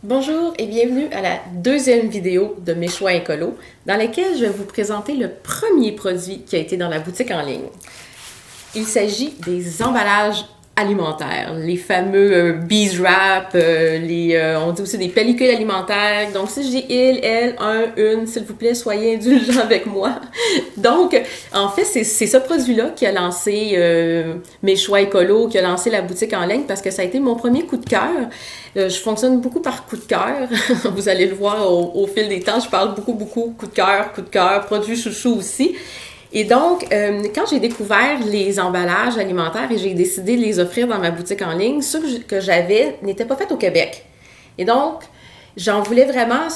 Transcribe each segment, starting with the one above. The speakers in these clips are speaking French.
Bonjour et bienvenue à la deuxième vidéo de Mes choix écolo, dans laquelle je vais vous présenter le premier produit qui a été dans la boutique en ligne. Il s'agit des emballages alimentaires, les fameux bees wrap, on dit aussi des pellicules alimentaires. Donc si je dis il, elle, un, une, s'il vous plaît, soyez indulgents avec moi. Donc, en fait, c'est ce produit-là qui a lancé Mes choix écolo, qui a lancé la boutique en ligne parce que ça a été mon premier coup de cœur. Je fonctionne beaucoup par coup de cœur. Vous allez le voir au fil des temps, je parle beaucoup, coup de cœur, produit chouchou aussi. Et donc, quand j'ai découvert les emballages alimentaires et j'ai décidé de les offrir dans ma boutique en ligne, ceux que j'avais n'étaient pas faits au Québec. Et donc, j'en voulais vraiment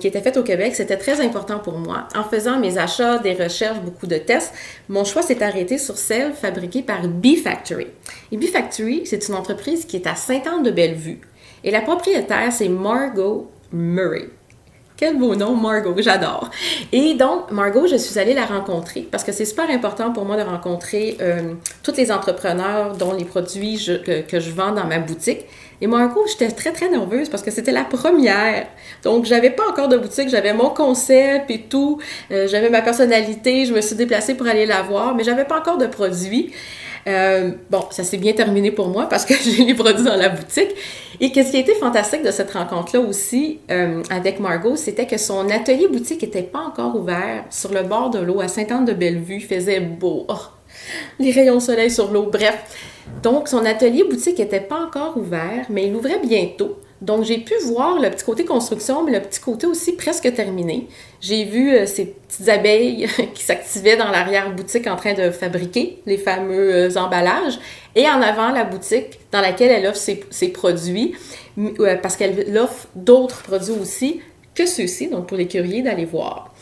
qui étaient faits au Québec. C'était très important pour moi. En faisant mes achats, des recherches, beaucoup de tests, mon choix s'est arrêté sur celles fabriquées par Bee Factory. Et Bee Factory, c'est une entreprise qui est à Sainte-Anne-de-Bellevue. Et la propriétaire, c'est Margot Murray. Quel beau nom, Margot, j'adore. Et donc, Margot, je suis allée la rencontrer parce que c'est super important pour moi de rencontrer tous les entrepreneurs dont les produits que je vends dans ma boutique. Et Margot, j'étais très, très nerveuse parce que c'était la première. Donc, j'avais pas encore de boutique, j'avais mon concept et tout. J'avais ma personnalité, je me suis déplacée pour aller la voir, mais j'avais pas encore de produits. Bon, ça s'est bien terminé pour moi parce que j'ai les produits dans la boutique. Et qu'est-ce qui a été fantastique de cette rencontre-là aussi avec Margot, c'était que son atelier boutique n'était pas encore ouvert sur le bord de l'eau à Sainte-Anne-de-Bellevue. Il faisait beau. Oh, les rayons de soleil sur l'eau, bref. Donc, son atelier boutique n'était pas encore ouvert, mais il ouvrait bientôt. Donc, j'ai pu voir le petit côté construction, mais le petit côté aussi presque terminé. J'ai vu ces petites abeilles qui s'activaient dans l'arrière-boutique en train de fabriquer les fameux emballages. Et en avant, la boutique dans laquelle elle offre ses produits, parce qu'elle offre d'autres produits aussi que ceux-ci, donc pour les curieux d'aller voir.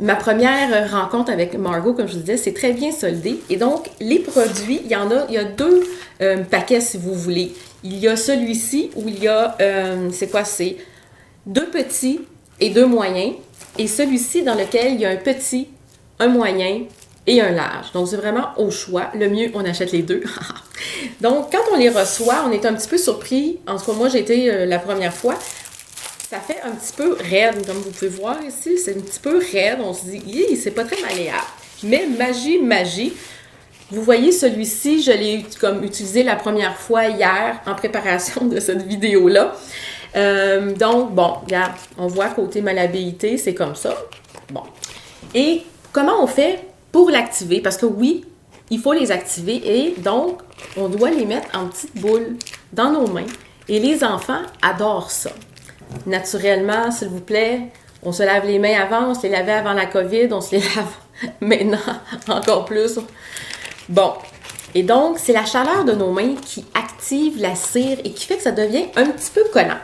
Ma première rencontre avec Margot, comme je vous disais, c'est très bien soldé. Et donc, les produits, il y a deux paquets si vous voulez. Il y a celui-ci où il y a, c'est deux petits et deux moyens. Et celui-ci dans lequel il y a un petit, un moyen et un large. Donc, c'est vraiment au choix. Le mieux, on achète les deux. Donc, quand on les reçoit, on est un petit peu surpris. En tout cas, moi, j'ai été la première fois. Ça fait un petit peu raide, comme vous pouvez voir ici. C'est un petit peu raide. On se dit, c'est pas très malléable. Mais magie. Vous voyez, celui-ci, je l'ai utilisé la première fois hier en préparation de cette vidéo-là. Donc, bon, regarde, on voit côté malléabilité, c'est comme ça. Bon. Et comment on fait pour l'activer? Parce que oui, il faut les activer et donc, on doit les mettre en petites boules dans nos mains. Et les enfants adorent ça. Naturellement, s'il vous plaît, on se lave les mains avant, on se les lavait avant la COVID, on se les lave maintenant encore plus. Bon, et donc, c'est la chaleur de nos mains qui active la cire et qui fait que ça devient un petit peu collant.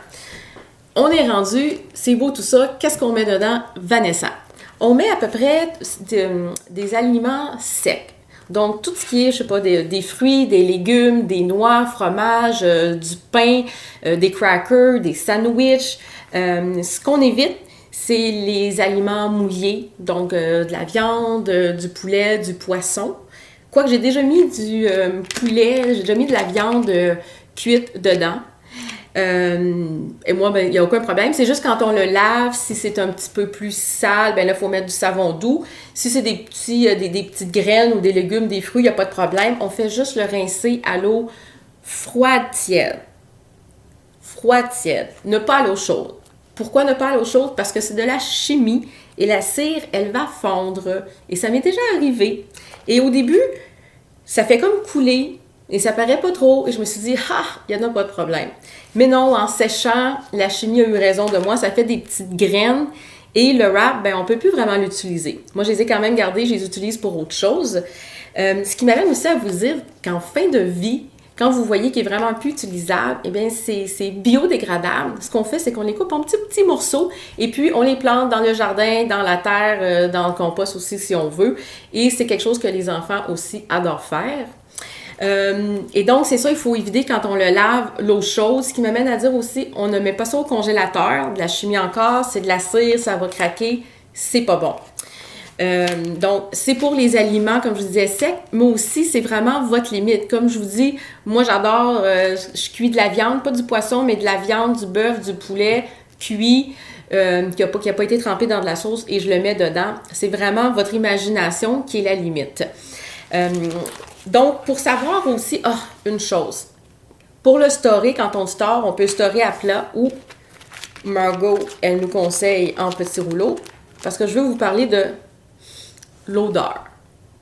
On est rendu, c'est beau tout ça, qu'est-ce qu'on met dedans? Vanessa. On met à peu près des aliments secs. Donc, tout ce qui est, je sais pas, des fruits, des légumes, des noix, fromage, du pain, des crackers, des sandwichs. Ce qu'on évite, c'est les aliments mouillés, donc de la viande, du poulet, du poisson. Quoique j'ai déjà mis du poulet, j'ai déjà mis de la viande cuite dedans. Et moi, ben, il n'y a aucun problème. C'est juste quand on le lave, si c'est un petit peu plus sale, ben là, il faut mettre du savon doux. Si c'est des petites graines ou des légumes, des fruits, il n'y a pas de problème. On fait juste le rincer à l'eau froide-tiède. Froide-tiède. Ne pas à l'eau chaude. Pourquoi ne pas à l'eau chaude? Parce que c'est de la chimie et la cire, elle va fondre. Et ça m'est déjà arrivé. Et au début, ça fait comme couler. Et ça paraît pas trop. Et je me suis dit, il n'y en a pas de problème. Mais non, en séchant, la chimie a eu raison de moi. Ça fait des petites graines. Et le wrap, ben, on peut plus vraiment l'utiliser. Moi, je les ai quand même gardés. Je les utilise pour autre chose. Ce qui m'amène aussi à vous dire qu'en fin de vie, quand vous voyez qu'il est vraiment plus utilisable, eh bien, c'est biodégradable. Ce qu'on fait, c'est qu'on les coupe en petits morceaux et puis on les plante dans le jardin, dans la terre, dans le compost aussi si on veut. Et c'est quelque chose que les enfants aussi adorent faire. Et donc, c'est ça, il faut éviter quand on le lave l'eau chaude. Ce qui m'amène à dire aussi, on ne met pas ça au congélateur. De la chimie encore, c'est de la cire, ça va craquer. C'est pas bon. Donc, c'est pour les aliments, comme je vous disais, secs, mais aussi, c'est vraiment votre limite. Comme je vous dis, moi, j'adore, je cuis de la viande, pas du poisson, mais de la viande, du bœuf, du poulet, cuit, qui a pas été trempé dans de la sauce, et je le mets dedans. C'est vraiment votre imagination qui est la limite. Donc, pour savoir aussi, une chose. Pour le storer, quand on store, on peut storer à plat ou Margot, elle nous conseille en petits rouleaux, parce que je veux vous parler de l'odeur.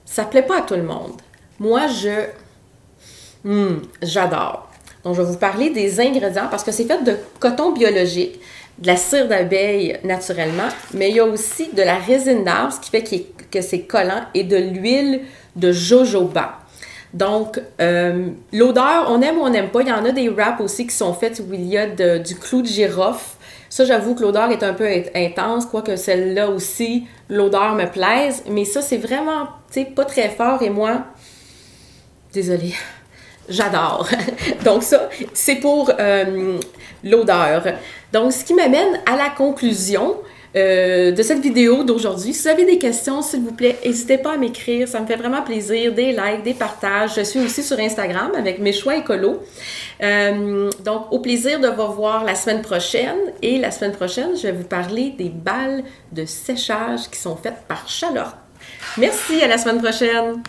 Ça plaît pas à tout le monde. Moi, j'adore. Donc, je vais vous parler des ingrédients parce que c'est fait de coton biologique, de la cire d'abeille naturellement, mais il y a aussi de la résine d'arbre, ce qui fait que c'est collant, et de l'huile de jojoba. Donc, l'odeur, on aime ou on n'aime pas. Il y en a des wraps aussi qui sont faits où il y a du clou de girofle. Ça, j'avoue que l'odeur est un peu intense, quoique celle-là aussi, l'odeur me plaise. Mais ça, c'est vraiment, tu sais, pas très fort. Et moi, désolée, j'adore. Donc ça, c'est pour l'odeur. Donc, ce qui m'amène à la conclusion de cette vidéo d'aujourd'hui. Si vous avez des questions, s'il vous plaît, n'hésitez pas à m'écrire. Ça me fait vraiment plaisir. Des likes, des partages. Je suis aussi sur Instagram avec mes choix écolos. Donc, au plaisir de vous voir la semaine prochaine. Et la semaine prochaine, je vais vous parler des balles de séchage qui sont faites par Chaleur. Merci, à la semaine prochaine!